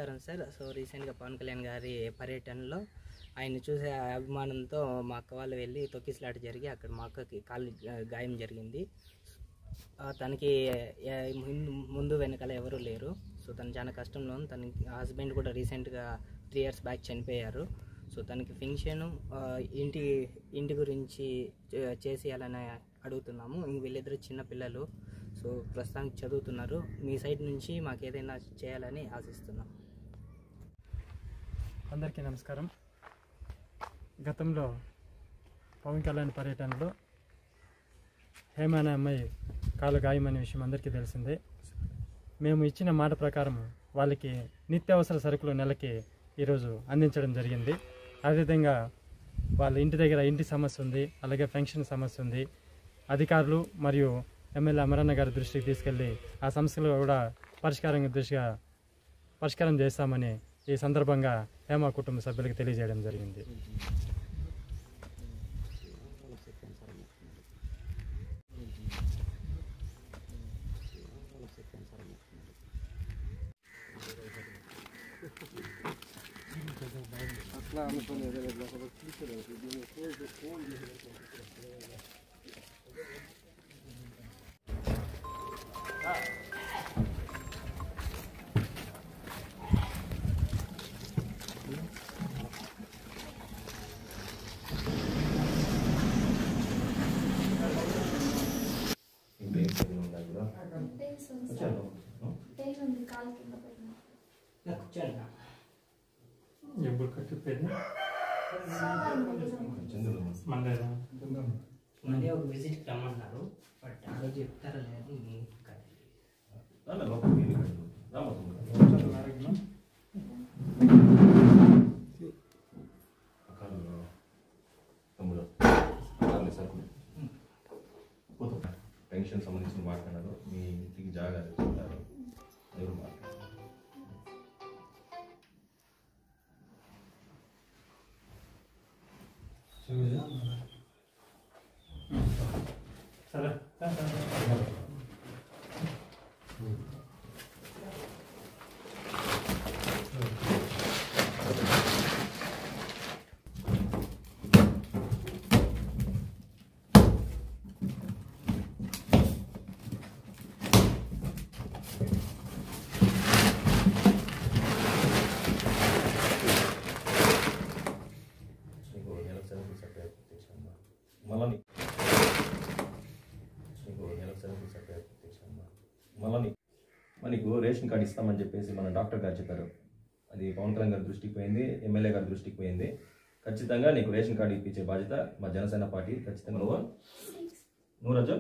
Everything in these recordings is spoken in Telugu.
నమస్కారం సార్. సో రీసెంట్గా పవన్ కళ్యాణ్ గారి పర్యటనలో ఆయన చూసే అభిమానంతో మా అక్క వాళ్ళు వెళ్ళి తొక్కిసలాట జరిగి అక్కడ మా అక్కకి కాలు గాయం జరిగింది. తనకి ముందు వెనకాల ఎవరూ లేరు. సో తను చాలా కష్టంలో ఉంది. తనకి హస్బెండ్ కూడా రీసెంట్గా 3 years బ్యాక్ చనిపోయారు. సో తనకి ఫంక్షన్ ఇంటి గురించి చేసేయాలని అడుగుతున్నాము. వీళ్ళిద్దరు చిన్న పిల్లలు. సో ప్రస్తుతానికి చదువుతున్నారు. మీ సైడ్ నుంచి మాకు ఏదైనా చేయాలని ఆశిస్తున్నాం. అందరికీ నమస్కారం. గతంలో పవన్ కళ్యాణ్ పర్యటనలో హేమ అనే అమ్మాయి కాలు గాయమనే విషయం అందరికీ తెలిసిందే. మేము ఇచ్చిన మాట ప్రకారం వాళ్ళకి నిత్యావసర సరుకులు నెలకి ఈరోజు అందించడం జరిగింది. అదేవిధంగా వాళ్ళ ఇంటి దగ్గర ఇంటి సమస్య ఉంది, అలాగే పెన్షన్ సమస్య ఉంది. అధికారులు మరియు ఎమ్మెల్యే అమరన్న గారి దృష్టికి తీసుకెళ్ళి ఆ సమస్యలు కూడా పరిష్కారం చేస్తామని ఈ సందర్భంగా హేమ కుటుంబ సభ్యులకు తెలియజేయడం జరిగింది. మళ్ళీ ఒక విజిట్కి రమ్మన్నారు. బట్ ఆ రోజు చెప్తారా లేదు పెన్షన్ సంబంధించిన మాట్లాడారు. మీ ఇంటికి జాగా చెప్తారు. ఎవరు మాట్లాడారు? సరే మనకు రేషన్ కార్డు ఇస్తామని చెప్పేసి మన డాక్టర్ గారు చెప్పారు. అది పవన్ కళ్యాణ్ గారి దృష్టికి పోయింది, ఎమ్మెల్యే గారి దృష్టికి పోయింది. ఖచ్చితంగా నీకు రేషన్ కార్డు ఇప్పించే బాధ్యత మా జనసేన పార్టీ. ఖచ్చితంగా నువ్వు రాజా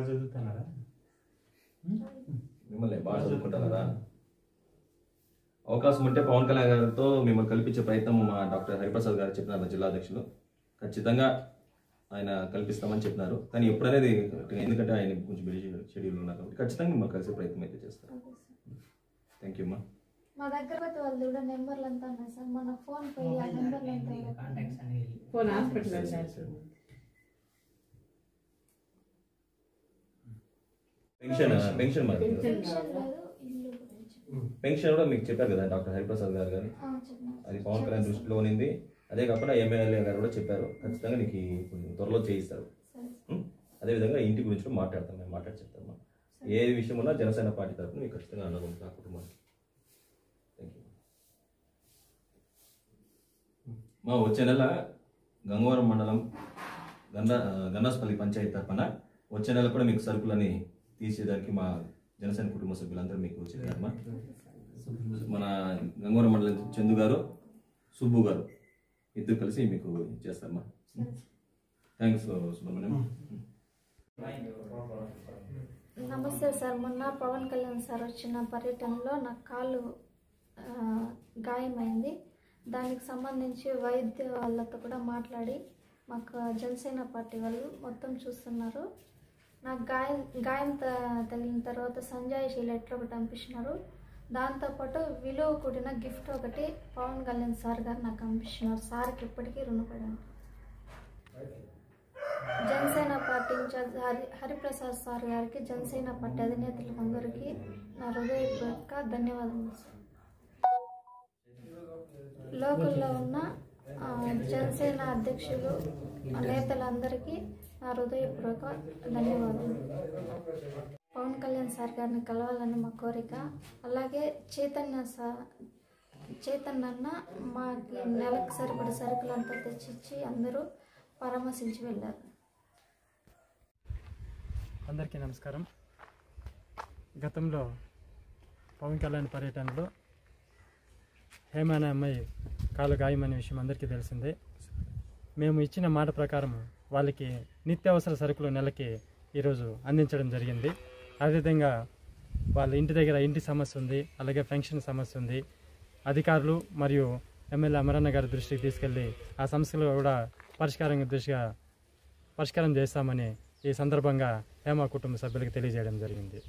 చదువుతున్నారా? మిమ్మల్ని బాగా చదువుకుంటారా? అవకాశం ఉంటే పవన్ కళ్యాణ్ గారితో మిమ్మల్ని కల్పించే ప్రయత్నం మా డాక్టర్ హరిప్రసాద్ గారు చెప్పినారు, జిల్లా అధ్యక్షులు. ఖచ్చితంగా ఆయన కల్పిస్తామని చెప్పినారు. కానీ ఎప్పుడనేది ఎందుకంటే ఆయన కొంచెం బిజీ షెడ్యూల్ ఉన్నారు కాబట్టి ఖచ్చితంగా మిమ్మల్ని కలిసే ప్రయత్నం అయితే చేస్తారు. థ్యాంక్ యూ అమ్మా. మా దగ్గర వాళ్ళు కూడా నెంబర్లు అంతా ఉన్నాయి సార్. మన ఫోన్ పే ఆ నెంబర్లు అంతా కాంటాక్ట్స్ అనేవి ఫోన్ హాస్పిటల్ పెన్షన్ కూడా మీకు చెప్పారు కదా డాక్టర్ హరిప్రసాద్ గారు కానీ, అది పవన్ కళ్యాణ్ దృష్టిలో ఉంది. అదే కాకుండా ఎమ్మెల్యే గారు కూడా చెప్పారు ఖచ్చితంగా నీకు త్వరలో చేయిస్తారు. అదేవిధంగా ఇంటి గురించి కూడా మాట్లాడతాం, మేము మాట్లాడి చెప్తాం. ఏ విషయం ఉన్నా జనసేన పార్టీ తరఫున మీకు ఖచ్చితంగా అన్నది ఉంటుంది ఆ కుటుంబానికి. Thank you. మా వచ్చే నెల గంగవరం మండలం గన్నాస్పల్లి పంచాయతీ తరఫున వచ్చే నెల కూడా మీకు సరుకులని తీసేదానికి మా జనసేన కుటుంబ సభ్యులందరూ మీకు చెప్పారమ్మా. మన గంగవరం మండలం చందు గారు, సుబ్బు గారు ఇద్దరు కలిసి మీకు చేస్తారమ్మా. థ్యాంక్స్ సుబ్రహ్మణ్యం. నమస్తే సార్. మొన్న పవన్ కళ్యాణ్ సార్ వచ్చిన పర్యటనలో నా కాలు గాయమైంది. దానికి సంబంధించి వైద్య వాళ్ళతో కూడా మాట్లాడి మాకు జనసేన పార్టీ వాళ్ళు మొత్తం చూస్తున్నారు. నాకు గాయం తగిలిన తర్వాత సంజాయిషి లెటర్ ఒకటి పంపించినారు. దాంతోపాటు విలువ కూడిన గిఫ్ట్ ఒకటి పవన్ కళ్యాణ్ సార్ గారు నాకు పంపించినారు. సార్కి ఇప్పటికీ రుణపడాను. Janasena party incharge Hariprasad sir గారికి, జనసేన పార్టీ అధినేతలందరికీ నా హృదయపూర్వక ధన్యవాదములు సార్. లోకల్లో ఉన్న జనసేన అధ్యక్షులు నేతలందరికీ నా హృదయపూర్వక ధన్యవాదాలు. పవన్ కళ్యాణ్ సార్ గారిని కలవాలని మా కోరిక. అలాగే చైతన్య మాకి నెలకు సరిపడ సరుకులంతా తెచ్చిచ్చి అందరూ పరామర్శించి వెళ్ళారు. అందరికీ నమస్కారం. గతంలో పవన్ కళ్యాణ్ పర్యటనలో హేమ అనే అమ్మాయి కాలు గాయమనే విషయం అందరికీ తెలిసిందే. మేము ఇచ్చిన మాట ప్రకారం వాళ్ళకి నిత్యావసర సరుకులు నెలకి ఈరోజు అందించడం జరిగింది. అదేవిధంగా వాళ్ళ ఇంటి దగ్గర ఇంటి సమస్య ఉంది, అలాగే పెన్షన్ సమస్య ఉంది. అధికారులు మరియు ఎమ్మెల్యే అమరన్న గారి దృష్టికి తీసుకెళ్ళి ఆ సమస్యలు కూడా పరిష్కారం చేస్తామని ఈ సందర్భంగా హేమ కుటుంబ సభ్యులకు తెలియజేయడం జరిగింది.